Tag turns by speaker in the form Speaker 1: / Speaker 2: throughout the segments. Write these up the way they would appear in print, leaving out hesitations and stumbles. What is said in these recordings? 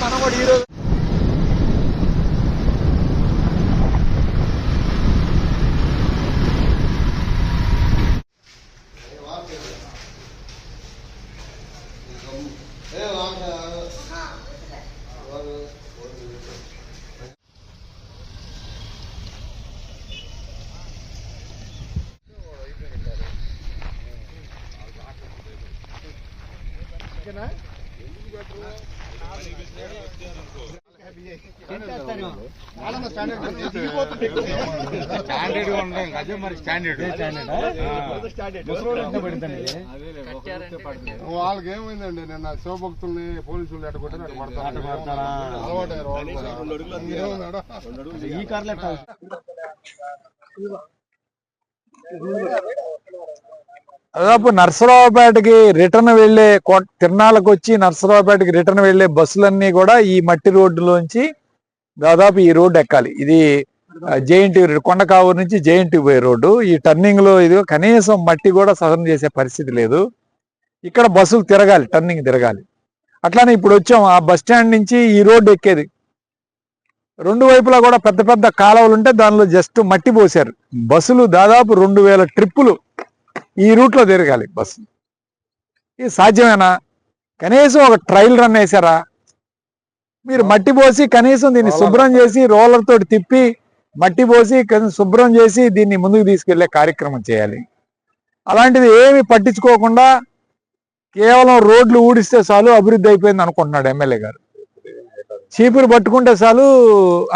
Speaker 1: మనం కూడా ఈరోజు
Speaker 2: వాళ్ళకి ఏమైందండి నిన్న శివభక్తుల్ని పోలీసులు ఎట్టగొట్టారు ఈ కార్లే
Speaker 1: దాదాపు నర్సరావుపేటకి రిటర్న్ వెళ్లే తిరణాలకు వచ్చి నర్సరావుపేటకి రిటర్న్ వెళ్లే బస్సులన్నీ కూడా ఈ మట్టి రోడ్డులోంచి దాదాపు ఈ రోడ్డు ఎక్కాలి. ఇది జేఎన్టీ కొండకావూరు నుంచి జేఎన్టీ పోయే రోడ్డు. ఈ టర్నింగ్ లో ఇది కనీసం మట్టి కూడా సహనం చేసే పరిస్థితి లేదు. ఇక్కడ బస్సులు తిరగాలి, టర్నింగ్ తిరగాలి. అట్లానే ఇప్పుడు వచ్చాం ఆ బస్ స్టాండ్ నుంచి ఈ రోడ్డు ఎక్కేది. రెండు వైపులా కూడా పెద్ద పెద్ద కాలువలు ఉంటే దానిలో జస్ట్ మట్టి పోసారు. బస్సులు దాదాపు 2000 ట్రిప్పులు ఈ రూట్లో తిరగాలి బస్సు. ఇది సాధ్యమేనా? కనీసం ఒక ట్రయల్ రన్ వేసారా? మీరు మట్టి పోసి కనీసం దీన్ని శుభ్రం చేసి రోలర్ తోటి తిప్పి మట్టి పోసి శుభ్రం చేసి దీన్ని ముందుకు తీసుకెళ్లే కార్యక్రమం చేయాలి. అలాంటిది ఏమి పట్టించుకోకుండా కేవలం రోడ్లు ఊడిస్తే చాలు అభివృద్ధి అయిపోయింది అనుకుంటున్నాడు ఎమ్మెల్యే గారు. చీపురు పట్టుకుంటే చాలు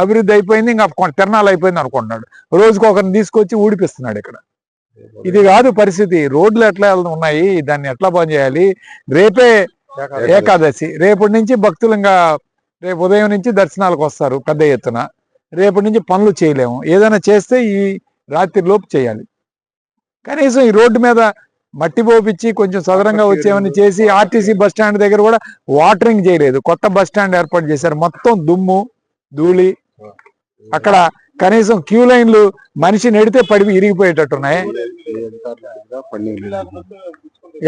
Speaker 1: అభివృద్ధి అయిపోయింది, ఇంకా తిరణాలు అయిపోయింది అనుకుంటున్నాడు. రోజుకు ఒకరిని తీసుకొచ్చి ఊడిపిస్తున్నాడు. ఇక్కడ ఇది కాదు పరిస్థితి. రోడ్లు ఎట్లా ఉన్నాయి, దాన్ని ఎట్లా పని చేయాలి? రేపే ఏకాదశి, రేపటి నుంచి భక్తులు ఇంకా రేపు ఉదయం నుంచి దర్శనాలకు వస్తారు పెద్ద ఎత్తున. రేపటి నుంచి పనులు చేయలేము. ఏదైనా చేస్తే ఈ రాత్రి లోపు చేయాలి. కనీసం ఈ రోడ్డు మీద మట్టి పోపిచ్చి కొంచెం సదరంగా వచ్చేవన్నీ చేసి ఆర్టీసీ బస్ స్టాండ్ దగ్గర కూడా వాటరింగ్ చేయలేదు. కొత్త బస్ స్టాండ్ ఏర్పాటు చేశారు. మొత్తం దుమ్ము ధూళి. అక్కడ కనీసం క్యూ లైన్లు మనిషి నెడితే పడి ఇరిగిపోయేటట్టున్నాయి.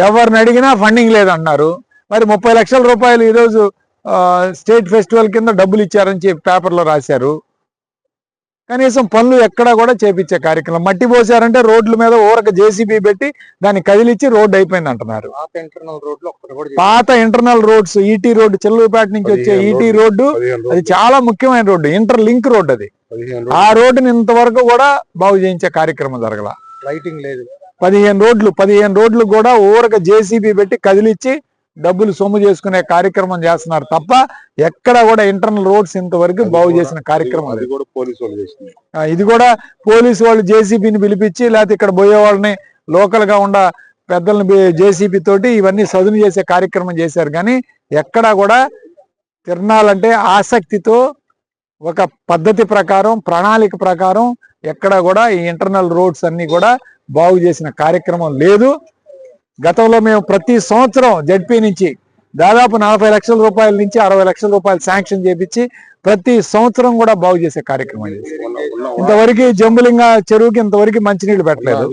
Speaker 1: ఎవరిని అడిగినా ఫండింగ్ లేదన్నారు. మరి 30 లక్షల రూపాయలు ఈరోజు స్టేట్ ఫెస్టివల్ కింద డబ్బులు ఇచ్చారని చెప్పి పేపర్లో రాశారు. కనీసం పనులు ఎక్కడా కూడా చేపించే కార్యక్రమం. మట్టి పోసారంటే రోడ్ల మీద ఊరక జేసీబీ పెట్టి దాన్ని కదిలిచ్చి రోడ్డు అయిపోయింది అంటున్నారు. పాత ఇంటర్నల్ రోడ్స్, ఈటీ రోడ్డు, చెల్లూరుపేట నుంచి వచ్చే ఈటీ రోడ్డు, అది చాలా ముఖ్యమైన రోడ్డు, ఇంటర్ లింక్ రోడ్డు. అది ఆ రోడ్డుని ఇంతవరకు కూడా బాగు చేయించే కార్యక్రమం జరగల. లైటింగ్ లేదు. 15 రోడ్లు కూడా ఊరక జేసీబీ పెట్టి కదిలిచ్చి డబ్బులు సొమ్ము చేసుకునే కార్యక్రమం చేస్తున్నారు తప్ప ఎక్కడ కూడా ఇంటర్నల్ రోడ్స్ ఇంతవరకు బాగు చేసిన కార్యక్రమం. ఇది కూడా పోలీసు వాళ్ళు జేసీబీని పిలిపించి లేకపోతే ఇక్కడ పోయే వాళ్ళని లోకల్ గా ఉన్న పెద్దల్ని జేసీబీ తోటి ఇవన్నీ సదును చేసే కార్యక్రమం చేశారు. కానీ ఎక్కడా కూడా తిరణాలంటే ఆసక్తితో ఒక పద్ధతి ప్రకారం ప్రణాళిక ప్రకారం ఎక్కడా కూడా ఈ ఇంటర్నల్ రోడ్స్ అన్ని కూడా బాగు చేసిన కార్యక్రమం లేదు. గతంలో మేము ప్రతి సంవత్సరం జడ్పీ నుంచి దాదాపు 40 లక్షల రూపాయల నుంచి 60 లక్షల రూపాయలు శాంక్షన్ చేపించి ప్రతి సంవత్సరం కూడా బాగు చేసే కార్యక్రమం చేశారు. ఇంతవరకు జంబులింగ చెరువుకి ఇంతవరకు మంచినీళ్ళు పెట్టలేదు.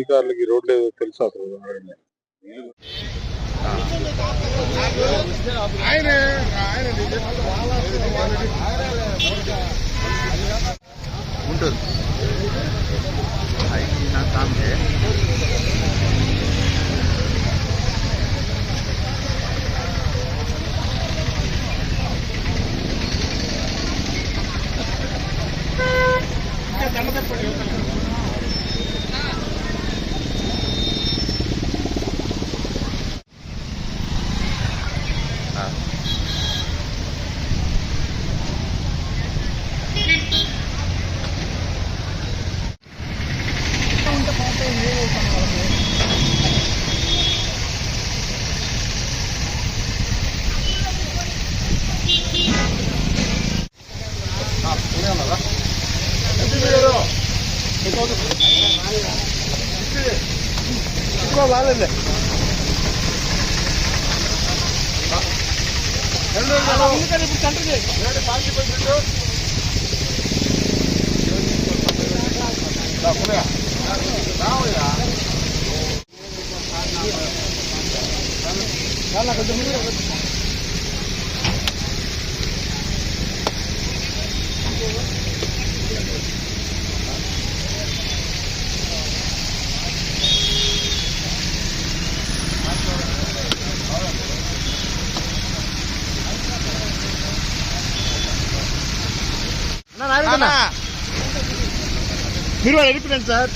Speaker 3: మీరు వాళ్ళు ఎడిపోయింది సార్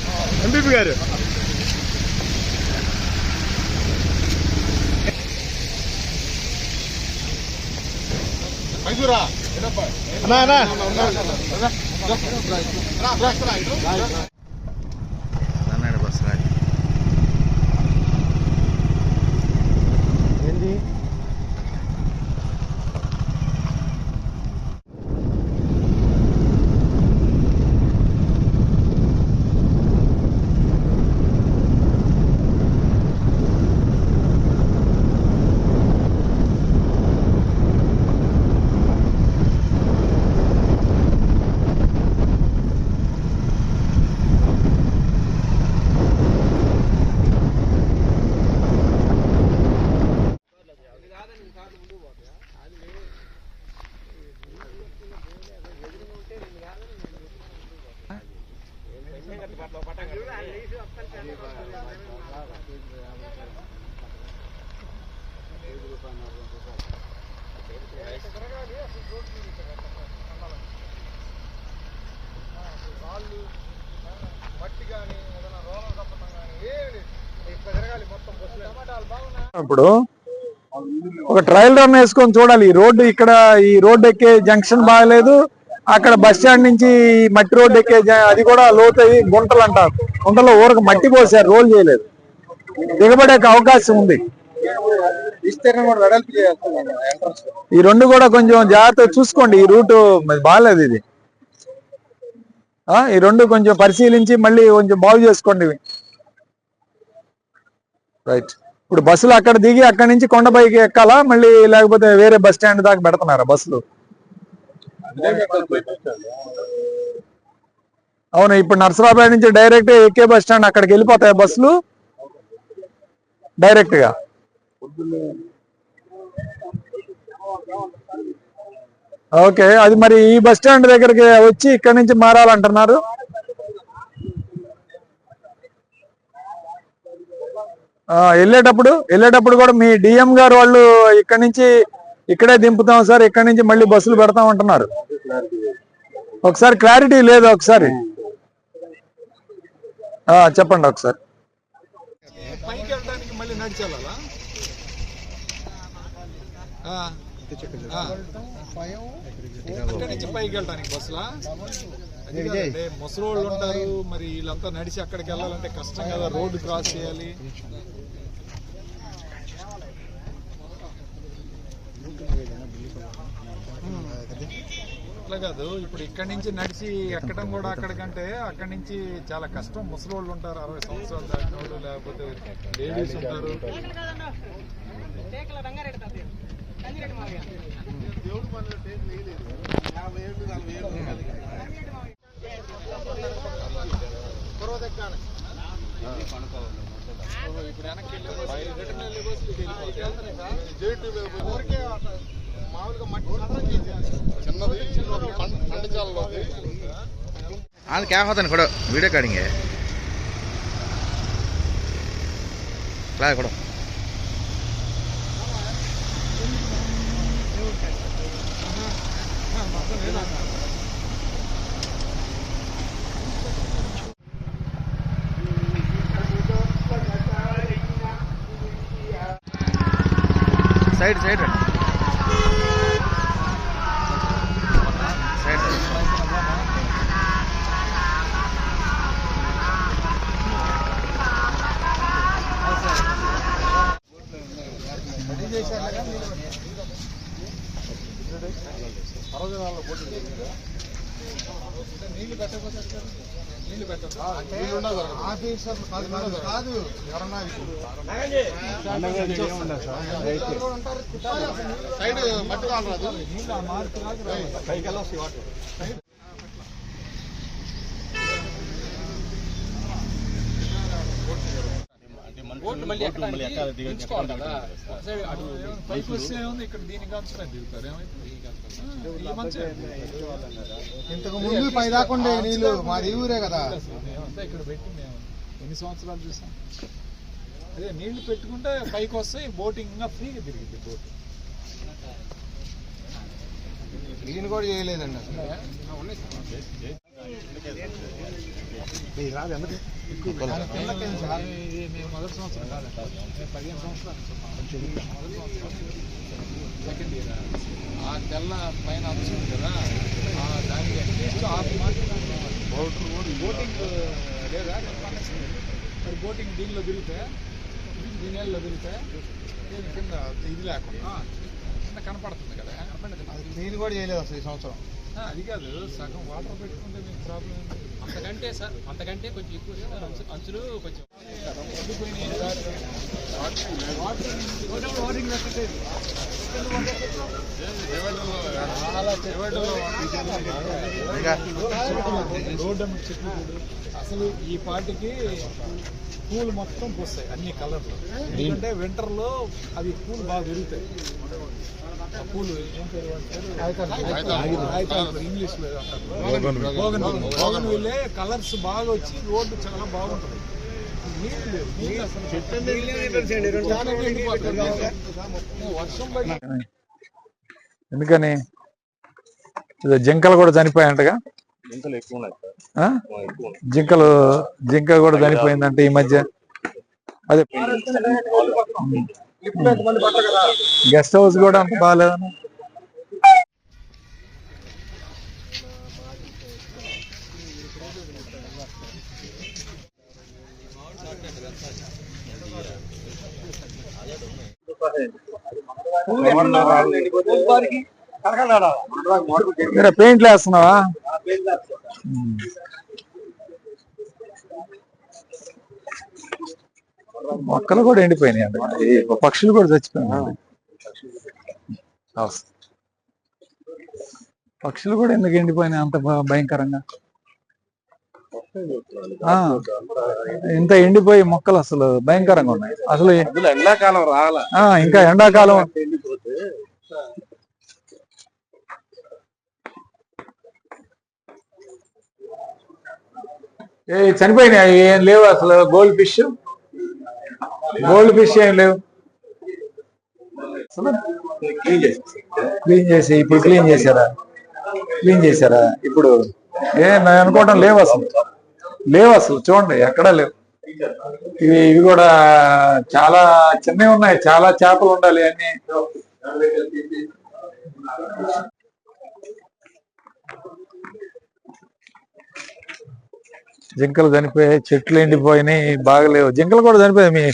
Speaker 3: ఎంపీపీ గారు. ఏంది
Speaker 1: ఇప్పుడు ఒక ట్రయల్ రన్ వేసుకొని చూడాలి. ఈ రోడ్డు ఇక్కడ ఈ రోడ్డు ఎక్కే జంక్షన్ బాగలేదు, అక్కడ బస్ స్టాండ్ నుంచి మట్టి రోడ్డు ఎక్కే అది కూడా లోతయి గుంటలు అంటారు. గుంటలో ఊరకు మట్టి పోసారు, రోల్ చేయలేదు. దిగబడే అవకాశం ఉంది. ఈ రెండు కూడా కొంచెం జాగ్రత్తగా చూసుకోండి. ఈ రూట్ బాగాలేదు ఇది. ఈ రెండు కొంచెం పరిశీలించి మళ్ళీ కొంచెం బాగు చేసుకోండి. రైట్. ఇప్పుడు బస్సులు అక్కడ దిగి అక్కడి నుంచి కొండపైకి ఎక్కాలా మళ్ళీ, లేకపోతే వేరే బస్ స్టాండ్ దాకా పెడుతున్నారా బస్సులు? అవును, ఇప్పుడు నర్సరావుపేట నుంచి డైరెక్ట్ ఎక్కే బస్ స్టాండ్ అక్కడికి వెళ్ళిపోతాయి బస్సులు డైరెక్ట్ గా. ఓకే, అది మరి ఈ బస్ స్టాండ్ దగ్గరికి వచ్చి ఇక్కడ నుంచి మారాలంటున్నారు. వెళ్ళేటప్పుడు కూడా మీ డిఎం గారు వాళ్ళు ఇక్కడ నుంచి ఇక్కడే దింపుతాం సార్, ఇక్కడ నుంచి మళ్ళీ బస్సులు పెడతాం అంటున్నారు. ఒకసారి క్లారిటీ లేదు, ఒకసారి చెప్పండి ఒకసారి.
Speaker 4: పైకి వెళ్ళడానికి మళ్ళీ నడిచెళ్ళాలా? ఇక్కడి నుంచి పైకి వెళ్ళడానికి బస్సులా? ముసలోళ్ళు ఉంటారు, మరి వీళ్ళంతా నడిచి అక్కడికి వెళ్ళాలంటే కష్టం కదా, రోడ్డు క్రాస్ చేయాలి. అట్లా కాదు, ఇప్పుడు ఇక్కడి నుంచి నడిచి ఎక్కడం కూడా అక్కడికంటే అక్కడి నుంచి చాలా కష్టం. ముసలోళ్ళు ఉంటారు, 60 సంవత్సరాలు దాటిన వాళ్ళు, లేకపోతే లేడీస్ ఉంటారు. ఇప్పుడు వెనక్కి రిటర్న్ వెళ్ళే బస్సులు మామూలుగా మట్టి చిన్నది పండించాలలో
Speaker 3: आज क्या होता है कड़ो वीडियो काटेंगे क्लास कड़ो साइड साइड
Speaker 4: నీళ్లు పెట్టకపోతే నీళ్లు పెట్టదు ఆఫీసర్లు కాదు ఎవరన్నా సైడ్ మట్టి రాదు నీళ్ళు ఆ మార్పు రాదు పైకి వెళ్ళొస్తాయి వాటర్ పైకి వస్తే ఏముంది, ఇక్కడ దీనికి అంచుకొని దిగుతారు.
Speaker 2: ఇంతకు ముందు పై దాకుండే నీళ్ళు మాది ఊరే కదా.
Speaker 4: మేమంతా ఇక్కడ పెట్టి మేము ఎన్ని సంవత్సరాలు చూసాం. అదే నీళ్లు పెట్టుకుంటే పైకి వస్తాయి, బోటింగ్ ఇంకా ఫ్రీగా తిరిగింది బోట్.
Speaker 2: క్లీన్ కూడా చేయలేదండి అసలు.
Speaker 4: మేము మొదటి సంవత్సరం కాదండి, 15 సంవత్సరాలు మొదటి సంవత్సరం సెకండ్ ఇయర్. ఆ తెల్ల పైన అంచుంది కదా, దానికి అట్లీస్ట్ 6 బోటింగ్ లేదా మరి బోటింగ్ దీనిలో తిరిగితే, దీనిలో తిరిగితే కింద ఇది లేకుండా కింద కనపడుతుంది కదా.
Speaker 2: క్లీన్ కూడా చేయలేదు అసలు ఈ సంవత్సరం.
Speaker 4: అది కాదు, సగం వాటర్ పెట్టుకుంటే మీకు ప్రాబ్లం ఏంటి?
Speaker 5: అంతకంటే సార్, అంతకంటే కొంచెం ఎక్కువ అంచులు కొంచెం
Speaker 4: రోడ్డు చెట్లు అసలు ఈ పాటికి పూలు మొత్తం పూస్తాయి అన్ని కలర్లు. ఎందుకంటే వింటర్ లో అవి పూలు బాగా పెరుగుతాయి. ఆ పూలు ఏం పేరు అంటారు ఇంగ్లీష్ లో, బోగన్ విల్లే. కలర్స్ బాగా వచ్చి రోడ్డు చాలా బాగుంటుంది. వర్షం పడి
Speaker 1: ఎందుకని జింకలు కూడా చనిపోయాయంటగా. జింక కూడా చనిపోయిందంటే ఈ మధ్య. అదే గెస్ట్ హౌస్ కూడా అంత బాగాలేదు. పెయింట్లు వేస్తున్నావా? మొక్కలు కూడా ఎండిపోయినాయి అంట, పక్షులు కూడా చచ్చిపోయినాయి. పక్షులు కూడా ఎందుకు ఎండిపోయినాయి అంత భయంకరంగా? ఇంత ఎండిపోయి మొక్కలు అసలు భయంకరంగా ఉన్నాయి. అసలు
Speaker 2: ఎండాకాలం రావాలా,
Speaker 1: ఇంకా ఎండాకాలం. చనిపోయినాయి, ఏం లేవు అసలు. గోల్డ్ ఫిష్ ఏం లేవు అసలు. క్లీన్ చేసి ఇప్పుడు క్లీన్ చేశారా ఇప్పుడు? నేను అనుకోవడం లేవు అసలు చూడండి, ఎక్కడా లేవు. ఇవి కూడా చాలా చిన్నవి ఉన్నాయి, చాలా చేపలు ఉండాలి అన్ని. జింకలు చనిపోయాయి, చెట్లు ఎండిపోయినాయి, బాగలేవు. జింకలు కూడా చనిపోయాయి. మీ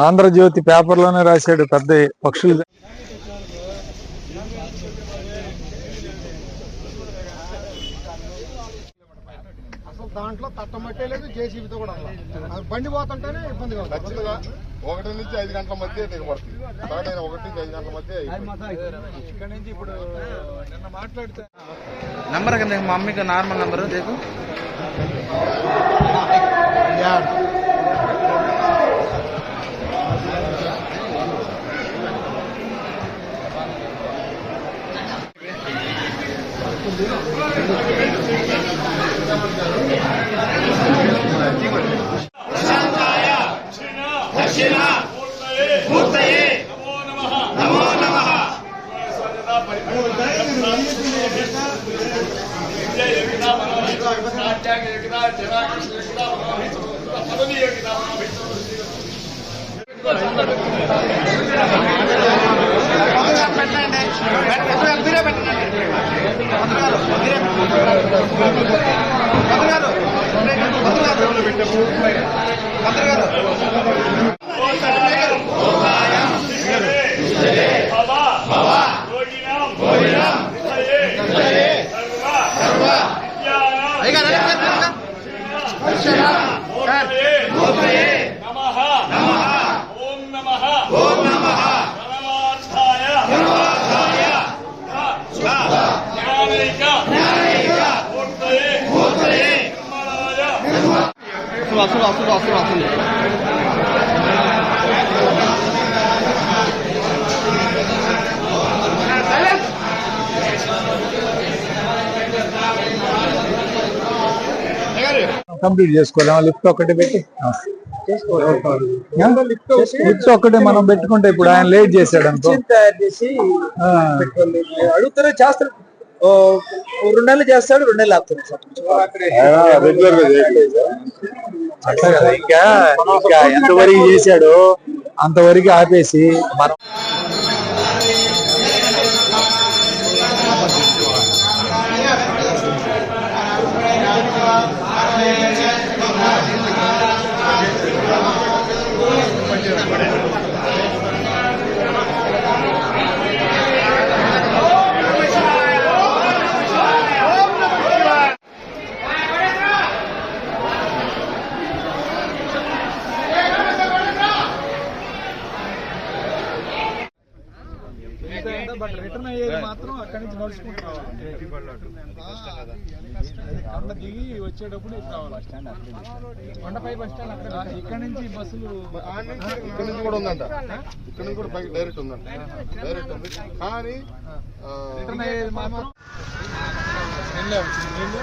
Speaker 1: ఆంధ్రజ్యోతి పేపర్లోనే రాశాడు పెద్ద పక్షులు.
Speaker 2: అసలు దాంట్లో తట్టమట్టే లేదు, జేసీబీతో కూడా బండి పోతుంటేనే ఇబ్బందిగా ఉంది. 1 నుంచి 5 గంటల మధ్య దిగబడుతుంది. 1 నుంచి 5 గంటల మధ్య
Speaker 4: ఇక్కడ నుంచి ఇప్పుడు నిన్న మాట్లాడితే
Speaker 3: నంబర్ కింద మా మమ్మీకి నార్మల్ నంబరు దేకు.
Speaker 1: కంప్లీట్ చేసుకోలేము. లిఫ్ట్ ఒకటి పెట్టి లిఫ్ట్ ఒకటి మనం పెట్టుకుంటే ఇప్పుడు ఆయన లేట్ చేశాడు అనుకో,
Speaker 6: తయారు చేసి అడుగుతారు, చేస్తారు. 2 నెలలు చేస్తాడు, 2 నెలలు ఆపుతారు సార్.
Speaker 2: రెగ్యులర్ గా చేయట్లేదు.
Speaker 1: అట్లా కదా. ఇంకా ఎంతవరకు చేశాడో అంతవరకు ఆపేసి మనం
Speaker 4: బట్ రిటర్న్ అయ్యేది మాత్రం అక్కడి నుంచి నడుచుకుంటూ రావాలి. కొండ దిగి వచ్చేటప్పుడు ఇటు రావాలి. కొండపై బస్ స్టాండ్ అక్కడ, ఇక్కడ నుంచి బస్సులు
Speaker 2: ఇక్కడ నుంచి కూడా ఉందంట, ఇక్కడ నుంచి కూడా పైకి డైరెక్ట్ ఉందంట, డైరెక్ట్ ఉంది. కానీ
Speaker 4: రిటర్న్ అయ్యేది మాత్రం నీళ్ళే వచ్చింది. నీళ్ళు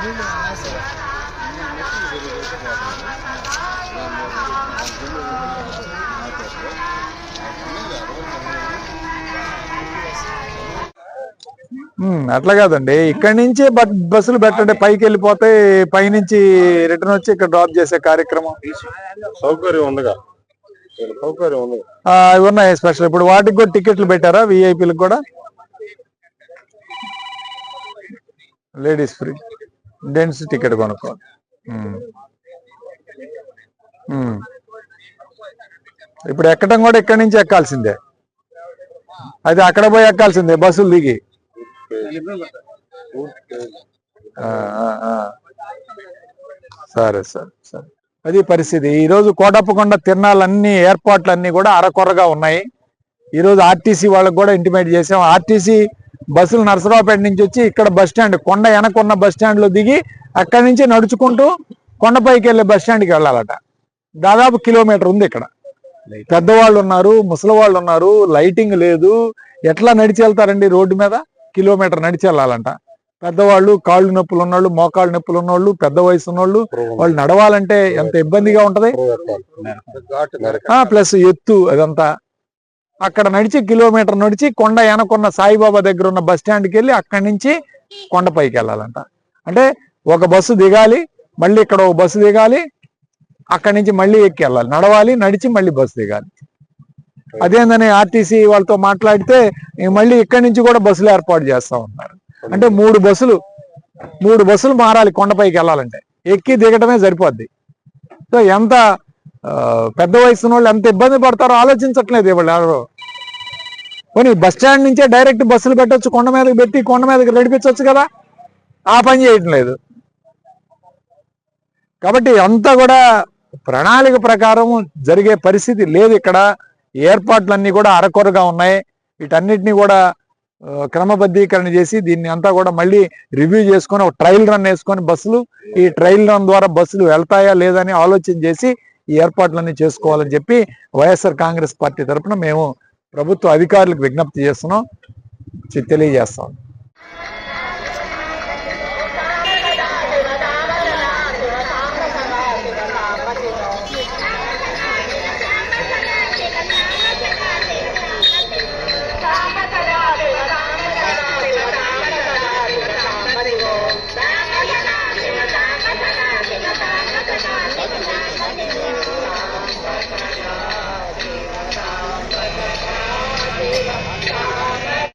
Speaker 4: నీళ్ళు
Speaker 1: అట్లా కాదండి. ఇక్కడి నుంచి బస్సులు పెట్టండి, పైకి వెళ్ళిపోతే పైనుంచి రిటర్న్ వచ్చి ఇక్కడ డ్రాప్ చేసే కార్యక్రమం
Speaker 2: సౌకర్యం ఉందిగా, సౌకర్యం ఉంది.
Speaker 1: అవి ఉన్నాయి స్పెషల్. ఇప్పుడు వాటికి కూడా టికెట్లు పెట్టారా విఐపీలకు కూడా? లేడీస్ ఫ్రీ, జెంట్స్ టికెట్ కొనుక్కోవాలి. ఇప్పుడు ఎక్కడం కూడా ఇక్కడి నుంచి ఎక్కాల్సిందే, అది అక్కడ పోయి ఎక్కాల్సిందే బస్సులు దిగి. సరే సరే సరే, అది పరిస్థితి. ఈరోజు కోటప్పకొండ తిరణాలన్నీ ఏర్పాట్లన్నీ కూడా అరకొరగా ఉన్నాయి. ఈరోజు ఆర్టీసీ వాళ్ళకి కూడా ఇంటిమేట్ చేసాం. ఆర్టీసీ బస్సులు నరసరావుపేట నుంచి వచ్చి ఇక్కడ బస్ స్టాండ్, కొండ వెనకున్న బస్ స్టాండ్ లో దిగి అక్కడి నుంచి నడుచుకుంటూ కొండపైకి వెళ్ళే బస్ స్టాండ్కి వెళ్ళాలట. దాదాపు కిలోమీటర్ ఉంది. ఇక్కడ పెద్దవాళ్ళు ఉన్నారు, ముసలి వాళ్ళు ఉన్నారు, లైటింగ్ లేదు. ఎట్లా నడిచి వెళ్తారండి రోడ్డు మీద? కిలోమీటర్ నడిచి వెళ్ళాలంట. పెద్దవాళ్ళు, కాళ్ళు నొప్పులు ఉన్నోళ్ళు, మోకాళ్ళు నొప్పులు ఉన్నోళ్ళు, పెద్ద వయసు ఉన్నోళ్ళు, వాళ్ళు నడవాలంటే ఎంత ఇబ్బందిగా ఉంటది. ప్లస్ ఎత్తు అదంతా. అక్కడ నడిచి కిలోమీటర్ నడిచి కొండ వెనకున్న సాయిబాబా దగ్గర ఉన్న బస్ స్టాండ్కి వెళ్ళి అక్కడి నుంచి కొండపైకి వెళ్ళాలంట. అంటే ఒక బస్సు దిగాలి, మళ్ళీ ఇక్కడ ఒక బస్సు దిగాలి, అక్కడి నుంచి మళ్ళీ ఎక్కి వెళ్ళాలి, నడవాలి, నడిచి మళ్ళీ బస్సు దిగాలి. అదేందని ఆర్టీసీ వాళ్ళతో మాట్లాడితే మళ్ళీ ఇక్కడి నుంచి కూడా బస్సులు ఏర్పాటు చేస్తా ఉన్నారు. అంటే 3 బస్సులు మారాలి కొండపైకి వెళ్ళాలంటే. ఎక్కి దిగటమే సరిపోద్ది. సో ఎంత పెద్ద వయసు వాళ్ళు ఎంత ఇబ్బంది పడతారో ఆలోచించట్లేదు ఇవాళ ఎవరు. పోనీ బస్ స్టాండ్ నుంచే డైరెక్ట్ బస్సులు పెట్టొచ్చు, కొండ మీదకి పెట్టి కొండ మీదకి నడిపించవచ్చు కదా, ఆ పని చేయటం లేదు. కాబట్టి అంతా కూడా ప్రణాళిక ప్రకారం జరిగే పరిస్థితి లేదు. ఇక్కడ ఏర్పాట్లన్నీ కూడా అరకొరగా ఉన్నాయి. వీటన్నిటిని కూడా క్రమబద్ధీకరణ చేసి దీన్ని అంతా కూడా మళ్ళీ రివ్యూ చేసుకొని ఒక ట్రయల్ రన్ వేసుకొని బస్సులు, ఈ ట్రయల్ రన్ ద్వారా బస్సులు వెళ్తాయా లేదని ఆలోచన చేసి ఈ ఏర్పాట్లన్నీ చేసుకోవాలని చెప్పి వైఎస్ఆర్ కాంగ్రెస్ పార్టీ తరఫున మేము ప్రభుత్వ అధికారులకు విజ్ఞప్తి చేస్తున్నాం, తెలియజేస్తాం.